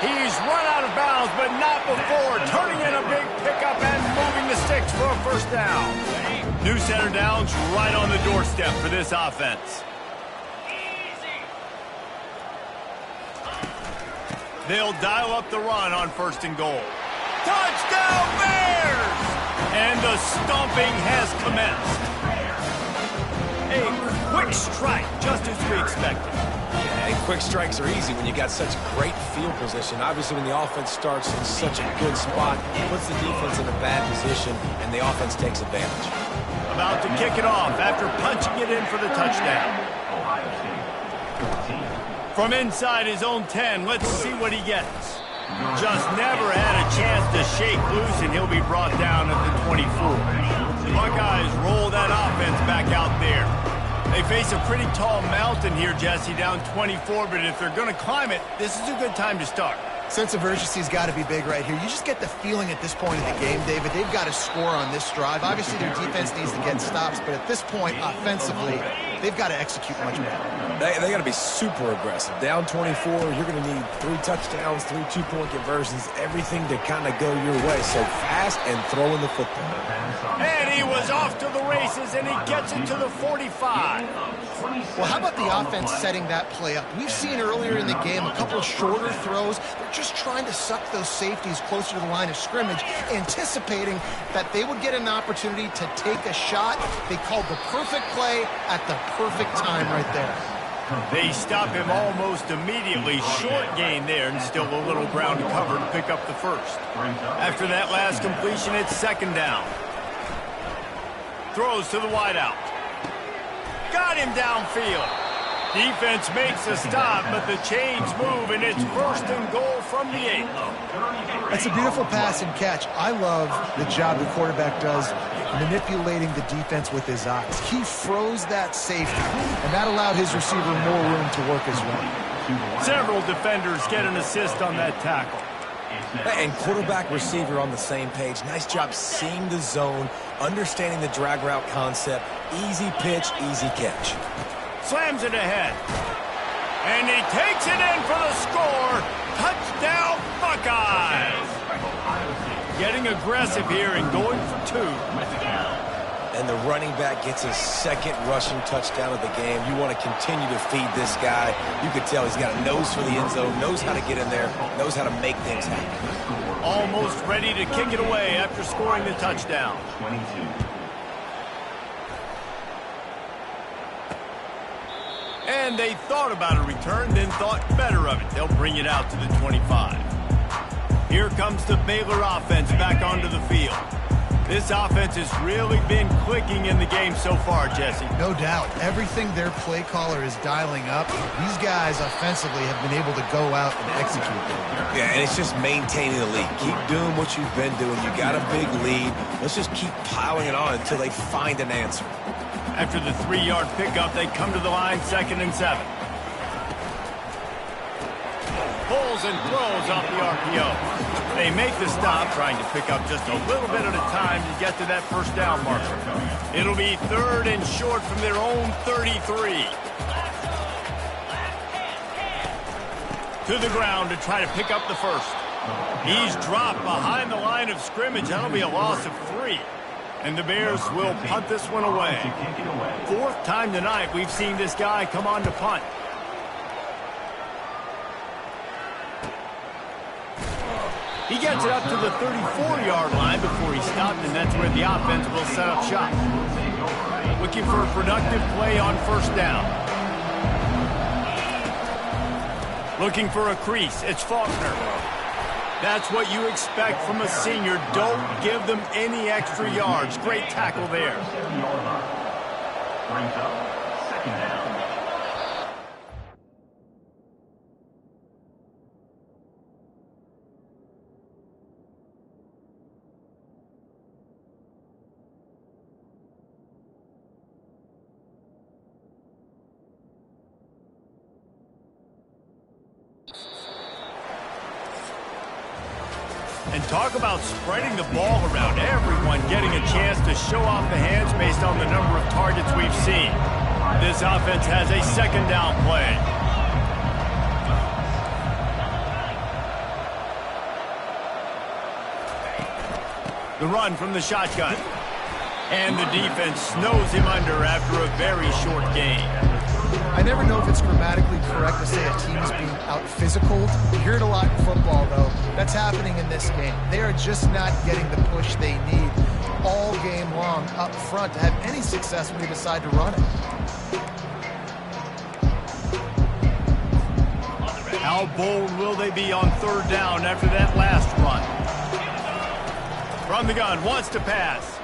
S1: He's run out of bounds, but not before turning in a big pickup and moving the sticks for a 1st down. New center downs right on the doorstep for this offense. They'll dial up the run on 1st and goal. Touchdown Bears! And the stomping has commenced. A quick strike, just as we expected.
S2: Yeah, and quick strikes are easy when you got such great field position. Obviously, when the offense starts in such a good spot, it puts the defense in a bad position, and the offense takes advantage.
S1: About to kick it off after punching it in for the touchdown. From inside his own 10, let's see what he gets. Just never had a chance to shake loose, and he'll be brought down at the 24. The Buckeyes roll that offense back out there. They face a pretty tall mountain here, Jesse, down 24, but if they're going to climb it, this is a good time to start.
S3: Sense of urgency's got to be big right here. You just get the feeling at this point in the game, David, they've got to score on this drive. Obviously, their defense needs to get stops, but at this point, offensively, they've got to execute much better.
S2: They got to be super aggressive. Down 24, you're going to need 3 touchdowns, 3 two-point conversions, everything to kind of go your way. So fast and throwing the football.
S1: And he was off to the races, and he gets it to the 45.
S3: Well, how about the offense setting that play up? We've seen earlier in the game a couple of shorter throws. They're just trying to suck those safeties closer to the line of scrimmage, anticipating that they would get an opportunity to take a shot. They called the perfect play at the perfect time right there.
S1: They stop him almost immediately. Short gain there, and still a little ground to cover to pick up the first. After that last completion, it's second down. Throws to the wideout. Got him downfield. Defense makes a stop, but the chains move, and it's first and goal from the 8.
S3: That's a beautiful pass and catch. I love the job the quarterback does manipulating the defense with his eyes. He froze that safety, and that allowed his receiver more room to work as well.
S1: Several defenders get an assist on that tackle.
S2: And quarterback receiver on the same page. Nice job seeing the zone, understanding the drag route concept. Easy pitch, easy catch.
S1: Slams it ahead. And he takes it in for the score. Touchdown, Buckeyes. Getting aggressive here and going for 2.
S2: And the running back gets his second rushing touchdown of the game. You want to continue to feed this guy. You could tell he's got a nose for the end zone, knows how to get in there, knows how to make things happen.
S1: Almost ready to kick it away after scoring the touchdown.
S4: 22.
S1: And they thought about a return, then thought better of it. They'll bring it out to the 25. Here comes the Baylor offense back onto the field. This offense has really been clicking in the game so far, Jesse.
S3: No doubt. Everything their play caller is dialing up, these guys offensively have been able to go out and execute.
S2: Yeah, and it's just maintaining the lead. Keep doing what you've been doing. You got a big lead. Let's just keep piling it on until they find an answer.
S1: After the 3-yard pickup, they come to the line, 2nd and 7. Pulls and throws off the RPO. They make the stop, trying to pick up just a little bit at a time to get to that first down marker. It'll be 3rd and short from their own 33. To the ground to try to pick up the first. He's dropped behind the line of scrimmage. That'll be a loss of 3. And the Bears will punt this one away. 4th time tonight we've seen this guy come on to punt. He gets it up to the 34-yard line before he stopped, and that's where the offense will set up shop. Looking for a productive play on first down. Looking for a crease. It's Faulkner. That's what you expect from a senior. Don't give them any extra yards. Great tackle there.
S4: Brings up 2nd down.
S1: And talk about spreading the ball around. Everyone getting a chance to show off the hands based on the number of targets we've seen. This offense has a 2nd down play. The run from the shotgun. And the defense snows him under after a very short gain.
S3: I never know if it's grammatically correct to say a team is being out-physical. You hear it a lot in football, though. That's happening in this game. They are just not getting the push they need all game long up front to have any success when they decide to run it.
S1: How bold will they be on 3rd down after that last run? From the gun, wants to pass.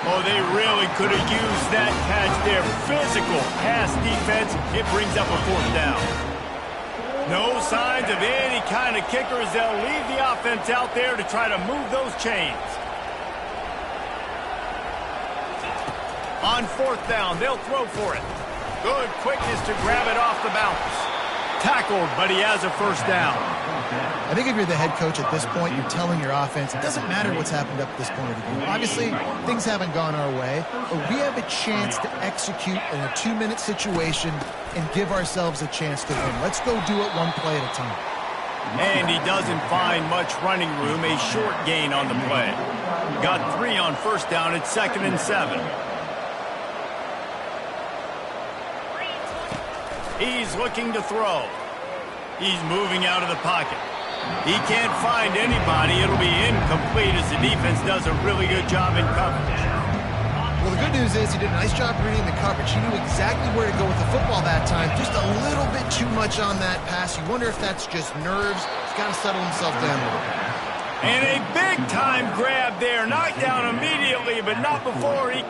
S1: Oh, they really could have used that catch there. Physical pass defense. It brings up a 4th down. No signs of any kind of kickers. They'll leave the offense out there to try to move those chains. On fourth down, they'll throw for it. Good quickness to grab it off the bounce. Tackled, but he has a first down.
S3: I think if you're the head coach at this point, you're telling your offense, it doesn't matter what's happened up to this point of the game. Obviously, things haven't gone our way, but we have a chance to execute in a 2-minute situation and give ourselves a chance to win. Let's go do it one play at a time.
S1: And he doesn't find much running room, a short gain on the play. Got 3 on first down at 2nd and 7. He's looking to throw. He's moving out of the pocket. He can't find anybody. It'll be incomplete as the defense does a really good job in coverage.
S3: Well, the good news is he did a nice job reading the coverage. He knew exactly where to go with the football that time. Just a little bit too much on that pass. You wonder if that's just nerves. He's got to settle himself down a little bit.
S1: And a big-time grab there. Knocked down immediately, but not before he...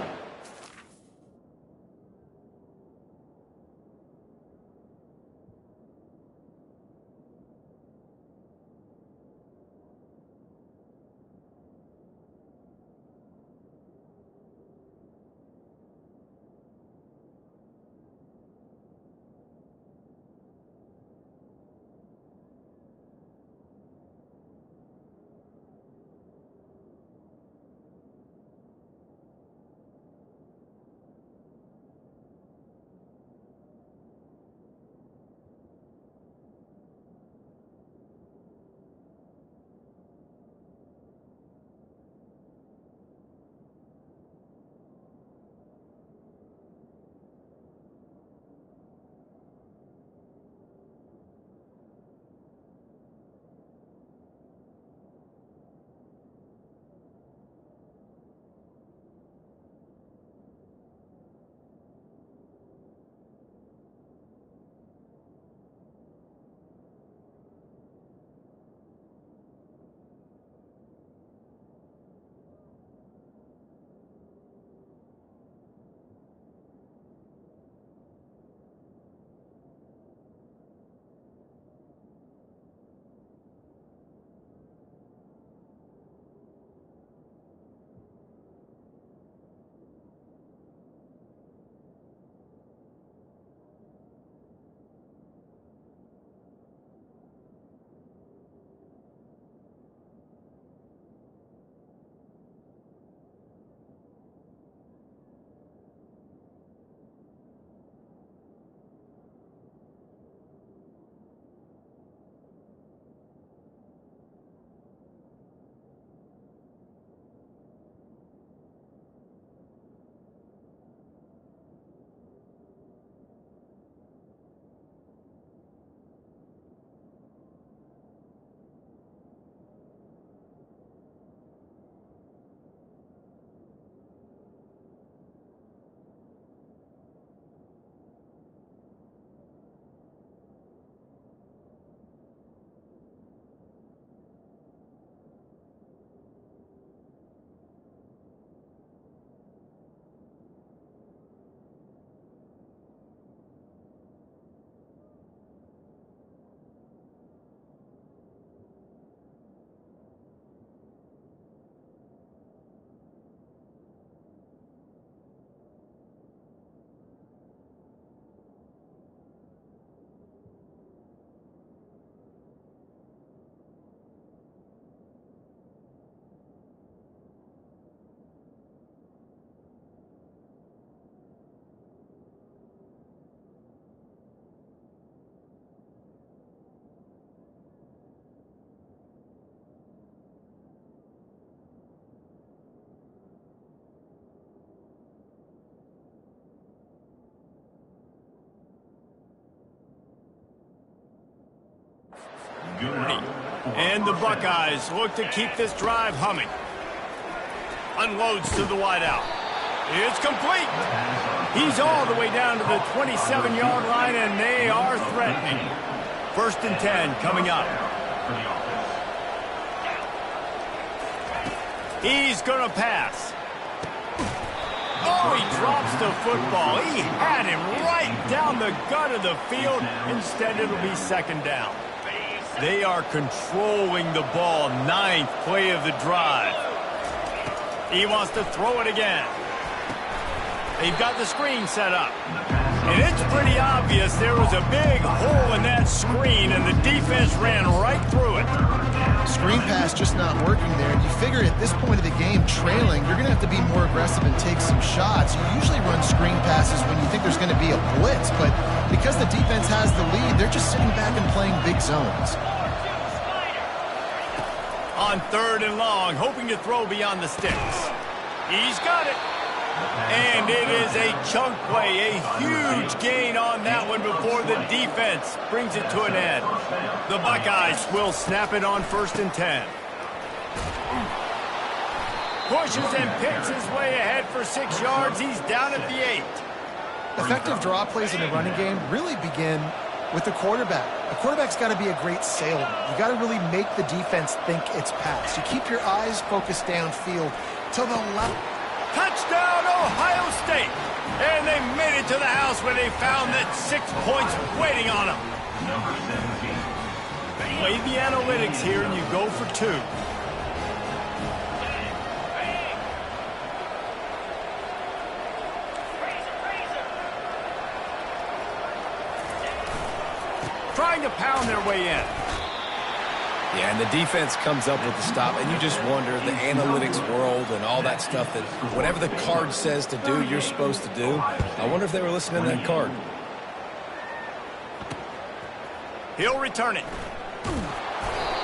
S1: And the Buckeyes look to keep this drive humming. Unloads to the wideout. It's complete. He's all the way down to the 27-yard line, and they are threatening. 1st and 10 coming up. He's going to pass. Oh, he drops the football. He had him right down the gut of the field. Instead, it'll be second down. They are controlling the ball. 9th play of the drive. He wants to throw it again. They've got the screen set up. And it's pretty obvious there was a big hole in that screen, and the defense ran right through it.
S3: Screen pass just not working there. And you figure at this point of the game, trailing, you're going to have to be more aggressive and take some shots. You usually run screen passes when you think there's going to be a blitz, but because the defense has the lead, they're just sitting back and playing big zones.
S1: On 3rd and long, hoping to throw beyond the sticks. He's got it. And it is a chunk play, a huge gain on that one before the defense brings it to an end. The Buckeyes will snap it on 1st and 10. Pushes and picks his way ahead for 6 yards. He's down at the 8.
S3: Effective draw plays in the running game really begin with the quarterback. The quarterback's got to be a great salesman. You got to really make the defense think it's pass. You keep your eyes focused downfield to the left.
S1: Touchdown, Ohio State! And they made it to the house where they found that 6 points waiting on them. Play the analytics here, and you go for 2. Trying to pound their way in.
S2: Yeah, and the defense comes up with the stop, and you just wonder, the analytics world and all that stuff, that whatever the card says to do, you're supposed to do. I wonder if they were listening to that card.
S1: He'll return it.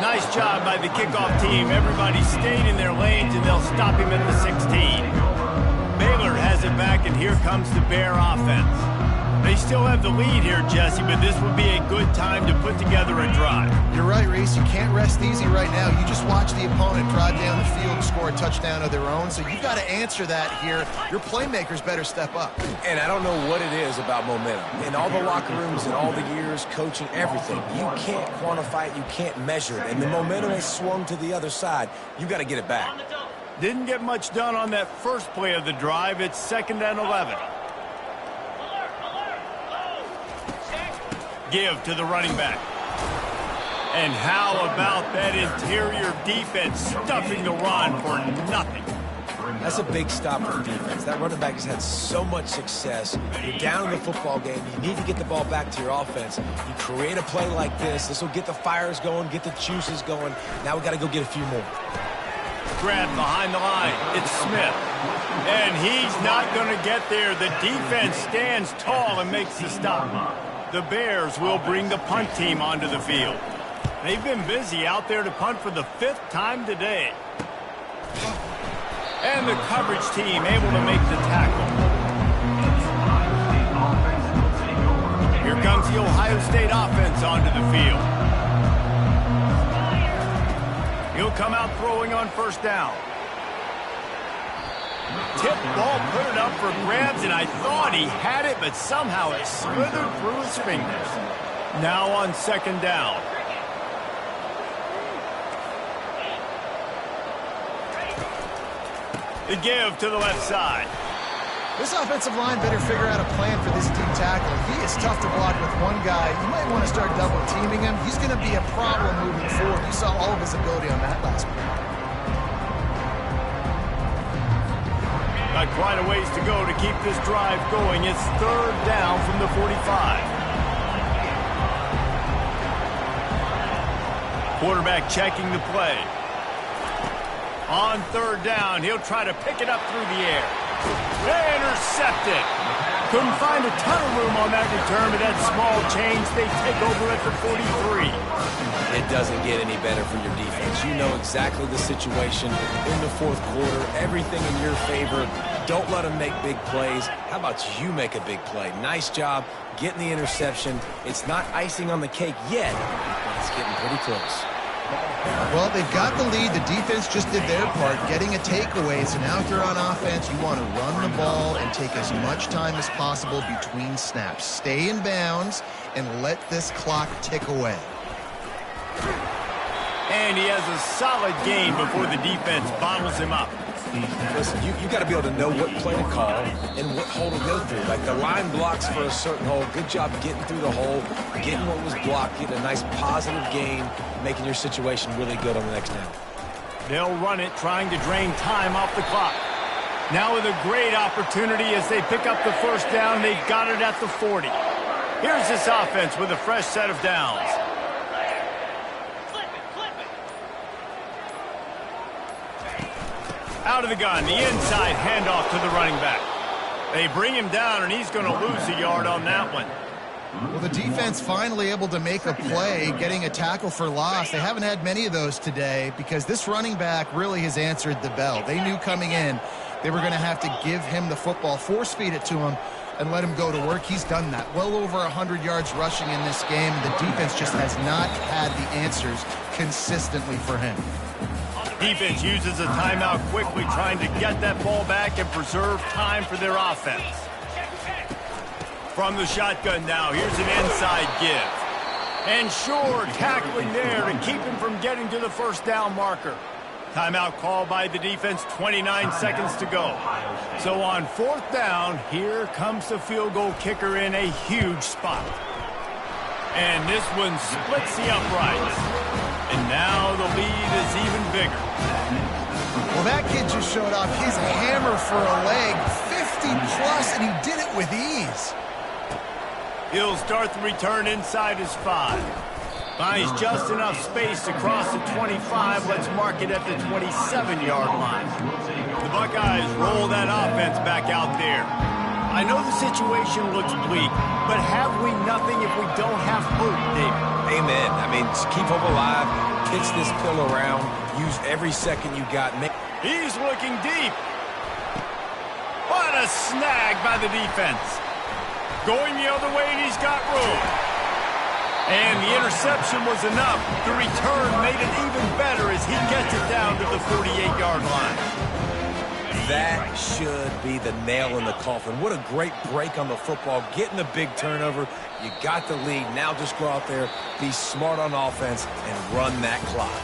S1: Nice job by the kickoff team. Everybody stayed in their lanes, and they'll stop him at the 16. Baylor has it back, and here comes the Bear offense. They still have the lead here, Jesse, but this would be a good time to put together a drive.
S3: You're right, Reese. You can't rest easy right now. You just watch the opponent drive down the field and score a touchdown of their own, so you've got to answer that here. Your playmakers better step up.
S2: And I don't know what it is about momentum. In all the locker rooms and all the years, coaching, everything, you can't quantify it, you can't measure it. And the momentum has swung to the other side. You got to get it back.
S1: Didn't get much done on that first play of the drive. It's 2nd and 11. Give to the running back. And how about that interior defense stuffing the run for nothing?
S2: That's a big stop for the defense. That running back has had so much success. You're down in the football game. You need to get the ball back to your offense. You create a play like this. This will get the fires going, get the juices going. Now we got to go get a few more.
S1: Grabbed behind the line. It's Smith. And he's not going to get there. The defense stands tall and makes the stop. The Bears will bring the punt team onto the field. They've been busy out there to punt for the 5th time today. And the coverage team able to make the tackle. Here comes the Ohio State offense onto the field. He'll come out throwing on 1st down. Tip ball, put it up for grabs, and I thought he had it, but somehow it slithered through his fingers. Now on 2nd down. The give to the left side.
S3: This offensive line better figure out a plan for this deep tackle. He is tough to block with one guy. You might want to start double teaming him. He's going to be a problem moving forward. You saw all of his ability on that last play.
S1: Got quite a ways to go to keep this drive going. It's 3rd down from the 45. Quarterback checking the play. On 3rd down, he'll try to pick it up through the air. Intercepted. Couldn't find a ton of room on that return, but that small change, they take over at the 43.
S2: It doesn't get any better for your defense. You know exactly the situation in the 4th quarter. Everything in your favor. Don't let them make big plays. How about you make a big play? Nice job getting the interception. It's not icing on the cake yet, but it's getting pretty close.
S3: Well, they've got the lead. The defense just did their part, getting a takeaway. So now if you're on offense, you want to run the ball and take as much time as possible between snaps. Stay in bounds and let this clock tick away.
S1: And he has a solid gain before the defense bottles him up.
S2: Listen, you got to be able to know what play to call and what hole to go through. Like the line blocks for a certain hole. Good job getting through the hole, getting what was blocked, getting a nice positive gain, making your situation really good on the next down.
S1: They'll run it, trying to drain time off the clock. Now with a great opportunity as they pick up the first down. They've got it at the 40. Here's this offense with a fresh set of downs. Out of the gun, the inside handoff to the running back. They bring him down, and he's going to lose a yard on that one.
S3: Well, the defense finally able to make a play, getting a tackle for loss. They haven't had many of those today because this running back really has answered the bell. They knew coming in they were going to have to give him the football, force-feed it to him, and let him go to work. He's done that. Well over 100 yards rushing in this game. The defense just has not had the answers consistently for him.
S1: Defense uses a timeout quickly, trying to get that ball back and preserve time for their offense. From the shotgun now, here's an inside give. And sure, tackling there to keep him from getting to the first down marker. Timeout called by the defense, 29 seconds to go. So on fourth down, here comes the field goal kicker in a huge spot. And this one splits the uprights. And now the lead is even bigger.
S3: Well, that kid just showed off his hammer for a leg, 50-plus, and he did it with ease.
S1: He'll start the return inside his 5. Finds just enough space to cross the 25. Let's mark it at the 27-yard line. The Buckeyes roll that offense back out there. I know the situation looks bleak, but have we nothing if we don't have hope, David?
S2: Amen. I mean, just keep hope alive, pitch this pill around, use every second you got.
S1: He's looking deep. What a snag by the defense. Going the other way, and he's got room. And the interception was enough. The return made it even better as he gets it down to the 48-yard line.
S2: That should be the nail in the coffin. What a great break on the football, getting the big turnover. You got the lead. Now just go out there, be smart on offense, and run that clock.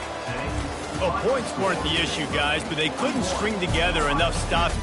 S1: Well, points weren't the issue, guys, but they couldn't string together enough stops.